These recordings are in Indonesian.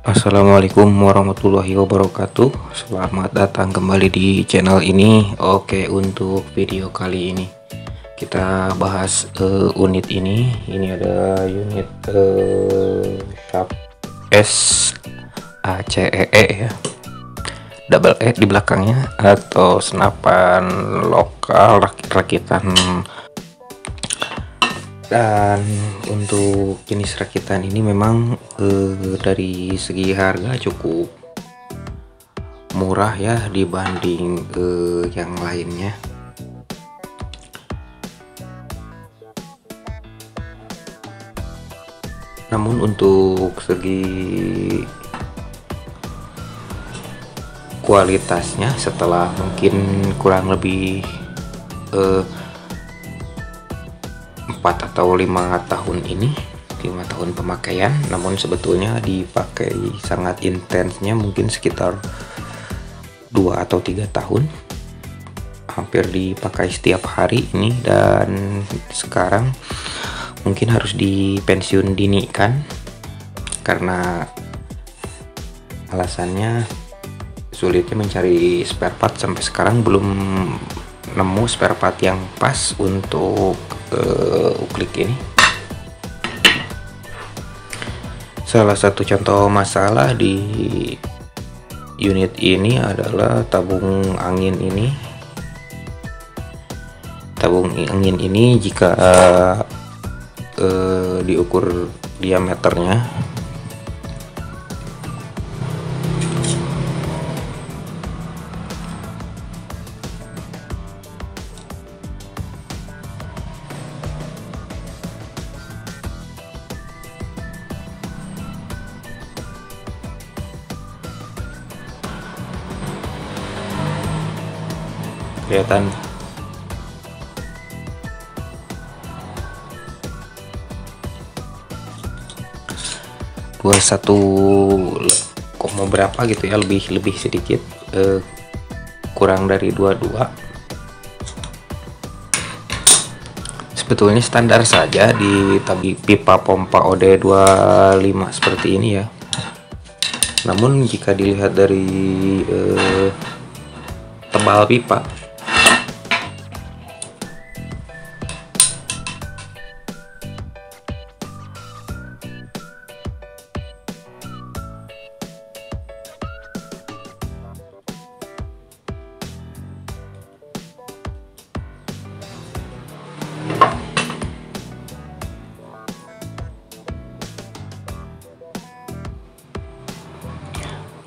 Assalamualaikum warahmatullahi wabarakatuh. Selamat datang kembali di channel ini. Oke, untuk video kali ini kita bahas unit ini. Ini ada unit Sharp SACEE ya, double E di belakangnya, atau senapan lokal rakitan. Dan untuk jenis rakitan ini memang dari segi harga cukup murah ya dibanding yang lainnya. Namun untuk segi kualitasnya, setelah mungkin kurang lebih 4 atau 5 tahun ini, 5 tahun pemakaian, namun sebetulnya dipakai sangat intensnya mungkin sekitar 2 atau 3 tahun, hampir dipakai setiap hari ini. Dan sekarang mungkin harus dipensiun dini kan, karena alasannya sulitnya mencari spare part. Sampai sekarang belum nemu spare part yang pas untuk uklik ini. Salah satu contoh masalah di unit ini adalah tabung angin ini. Tabung angin ini jika diukur diameternya, kelihatan satu koma berapa gitu ya, lebih sedikit, kurang dari 22. Sebetulnya standar saja di pipa pompa OD25 seperti ini ya. Namun jika dilihat dari tebal pipa,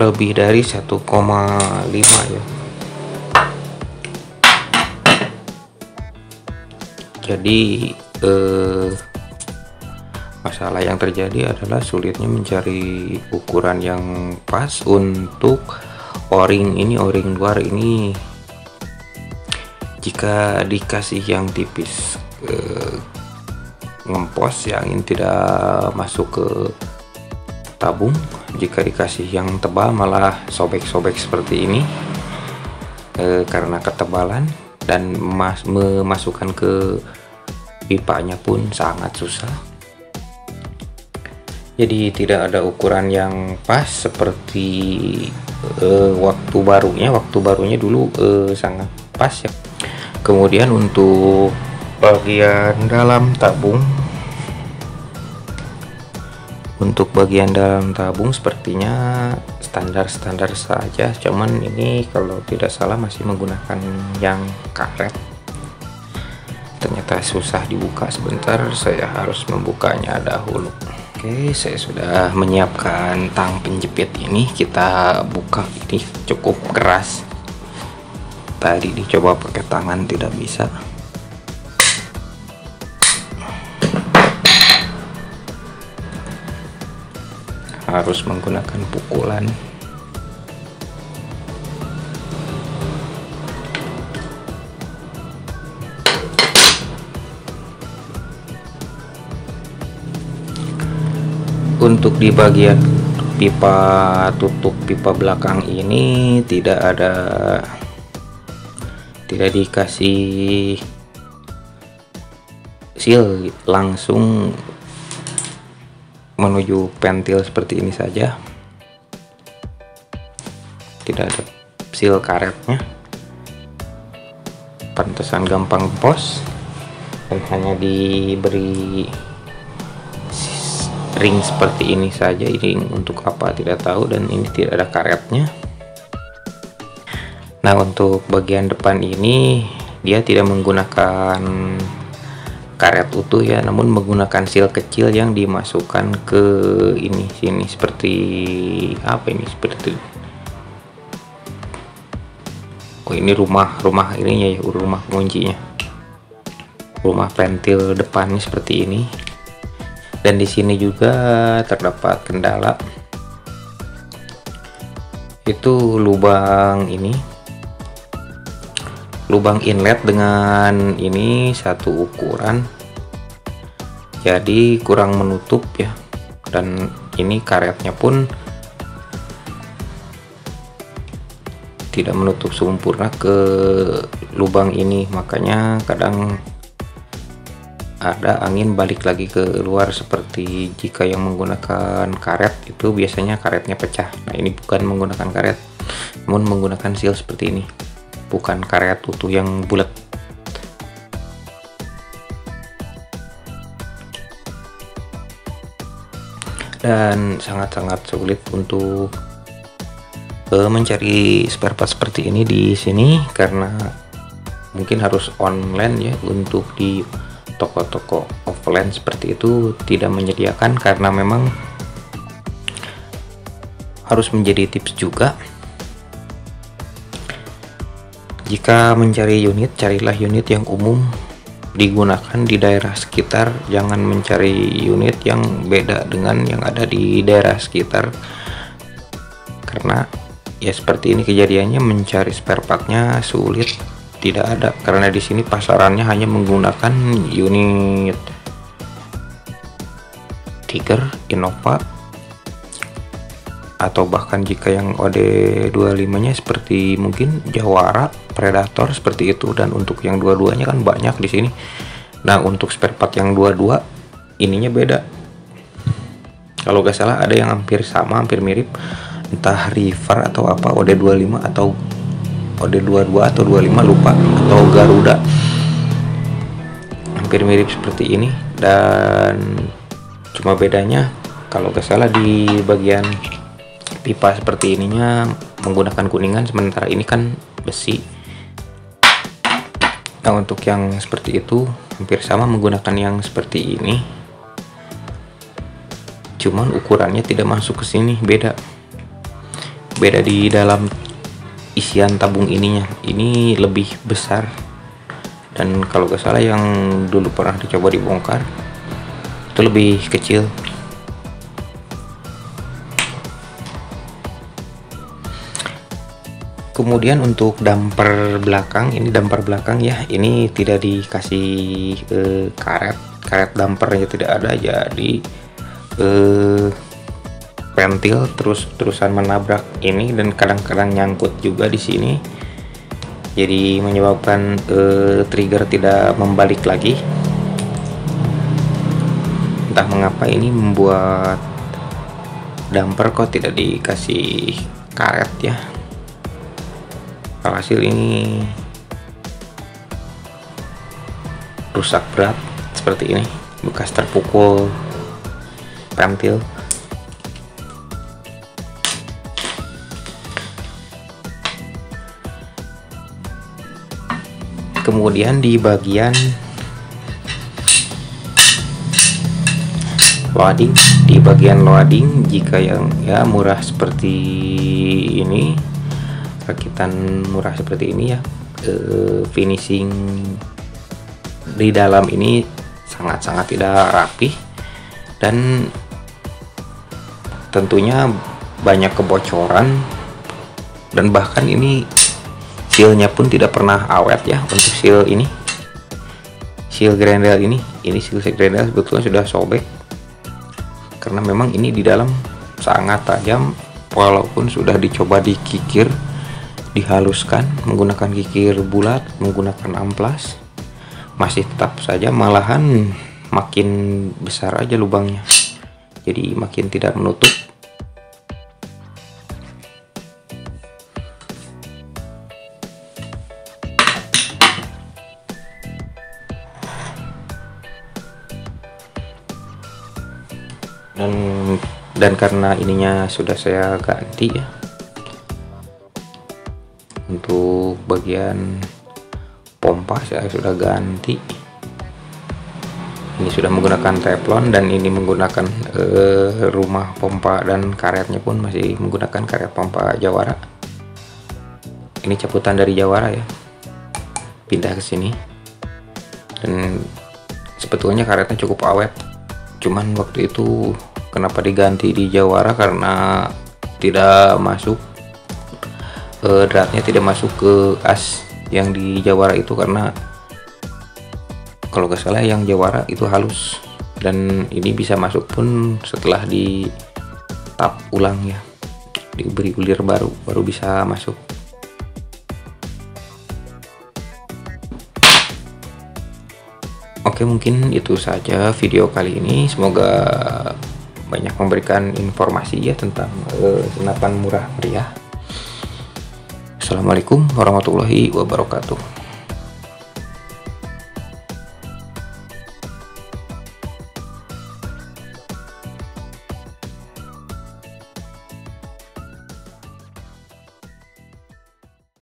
lebih dari 1,5 ya. Jadi masalah yang terjadi adalah sulitnya mencari ukuran yang pas untuk o-ring ini. O-ring luar ini jika dikasih yang tipis ngempos, yang ini tidak masuk ke tabung. Jika dikasih yang tebal malah sobek-sobek seperti ini karena ketebalan, dan memasukkan ke pipanya pun sangat susah. Jadi tidak ada ukuran yang pas seperti waktu barunya dulu sangat pas ya. Kemudian untuk bagian dalam tabung, sepertinya standar saja, cuman ini kalau tidak salah masih menggunakan yang karet. Ternyata susah dibuka. Sebentar, saya harus membukanya dahulu. Oke, saya sudah menyiapkan tang penjepit ini. Kita buka, ini cukup keras. Tadi dicoba pakai tangan tidak bisa. Harus menggunakan pukulan. Untuk di bagian pipa, tutup pipa belakang ini tidak dikasih seal, langsung menuju pentil seperti ini saja. tidak ada seal karetnya, pantesan gampang pos, dan hanya diberi ring seperti ini saja. Ini untuk apa tidak tahu, dan ini tidak ada karetnya. Nah, untuk bagian depan ini dia tidak menggunakan karet utuh ya, namun menggunakan seal kecil yang dimasukkan ke ini sini, seperti apa ini, seperti ini rumah ininya ya, rumah penguncinya, rumah pentil depannya seperti ini. Dan di sini juga terdapat kendala, itu lubang ini, lubang inlet dengan ini satu ukuran, jadi kurang menutup ya. Dan ini karetnya pun tidak menutup sempurna ke lubang ini, makanya kadang ada angin balik lagi ke luar. Seperti jika yang menggunakan karet itu biasanya karetnya pecah. Nah, ini bukan menggunakan karet, namun menggunakan seal seperti ini, bukan karet utuh yang bulat. Dan sangat-sangat sulit untuk mencari spare part seperti ini di sini, karena mungkin harus online ya. Untuk di toko-toko offline seperti itu tidak menyediakan, karena memang harus menjadi tips juga. Jika mencari unit, carilah unit yang umum digunakan di daerah sekitar, jangan mencari unit yang beda dengan yang ada di daerah sekitar, karena ya seperti ini kejadiannya, mencari spare partnya sulit, tidak ada, karena di sini pasarannya hanya menggunakan unit Tiger, Innova, atau bahkan jika yang OD25 nya seperti mungkin Jawara, Predator seperti itu. Dan untuk yang dua-duanya kan banyak di sini. Nah, untuk spare part yang dua-dua ininya beda, kalau gak salah ada yang hampir sama, hampir mirip, entah River atau apa, OD25 atau OD22 atau 25 lupa, atau Garuda, hampir mirip seperti ini. Dan cuma bedanya kalau gak salah di bagian pipa seperti ininya menggunakan kuningan, sementara ini kan besi. Nah, untuk yang seperti itu hampir sama, menggunakan yang seperti ini, cuman ukurannya tidak masuk ke sini, beda di dalam isian tabung ininya, ini lebih besar. Dan kalau gak salah yang dulu pernah dicoba dibongkar itu lebih kecil. Kemudian untuk damper belakang, ini damper belakang ya, ini tidak dikasih karet dampernya tidak ada, jadi pentil terusan menabrak ini, dan kadang-kadang nyangkut juga di sini, jadi menyebabkan trigger tidak membalik lagi. Entah mengapa ini membuat damper kok tidak dikasih karet ya. Alhasil ini rusak berat seperti ini, bekas terpukul pentil. Kemudian di bagian loading, jika yang ya murah seperti ini, rakitan murah seperti ini ya, finishing di dalam ini sangat-sangat tidak rapi, dan tentunya banyak kebocoran, dan bahkan ini sealnya pun tidak pernah awet ya. Untuk seal ini, seal grendel ini seal grendel sebetulnya sudah sobek, karena memang ini di dalam sangat tajam, walaupun sudah dicoba dikikir, dihaluskan menggunakan kikir bulat, menggunakan amplas, masih tetap saja, malahan makin besar aja lubangnya, jadi makin tidak menutup. Dan karena ininya sudah saya ganti ya, untuk bagian pompa saya sudah ganti. Ini sudah menggunakan teflon, dan ini menggunakan rumah pompa, dan karetnya pun masih menggunakan karet pompa Jawara. Ini cabutan dari Jawara ya, pindah ke sini. Dan sebetulnya karetnya cukup awet, cuman waktu itu kenapa diganti di Jawara karena tidak masuk dratnya, tidak masuk ke as yang di Jawara itu, karena kalau nggak salah yang Jawara itu halus, dan ini bisa masuk pun setelah di tap ulang ya, diberi ulir baru bisa masuk. Oke, mungkin itu saja video kali ini. Semoga banyak memberikan informasi ya tentang senapan murah meriah. Assalamualaikum warahmatullahi wabarakatuh.